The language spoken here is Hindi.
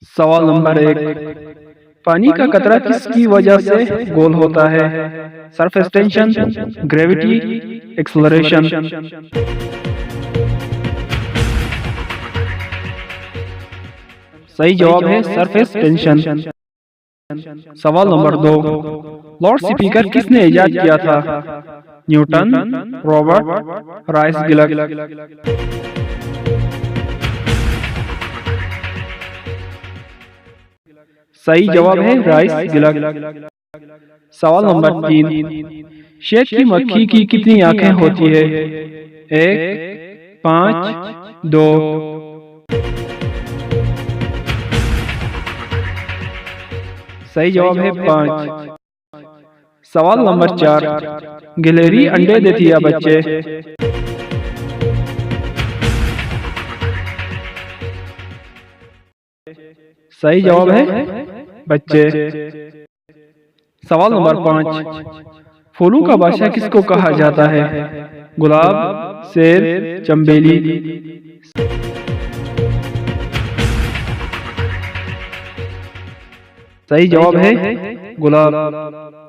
सवाल नंबर 1। पानी का कतरा किसकी वजह से गोल होता है? Surface tension, gravity, acceleration. सही जवाब है सरफेस टेंशन। सवाल नंबर 2। लाउड स्पीकर किसने इजाद किया था? न्यूटन, रॉबर्ट, राइस गिलक। सही जवाब है राइस गिलक। सवाल नंबर 3। शहद की मक्खी की कितनी आंखें होती है? 1, 5, 2। सही जवाब है 5। सवाल नंबर 4। गिलहरी अंडे देती है बच्चे? सही जवाब है बच्चे। सवाल नंबर 5। फूलों का बादशाह किसको कहा जाता है? गुलाब, सेब, चमेली। सही जवाब है गुलाब।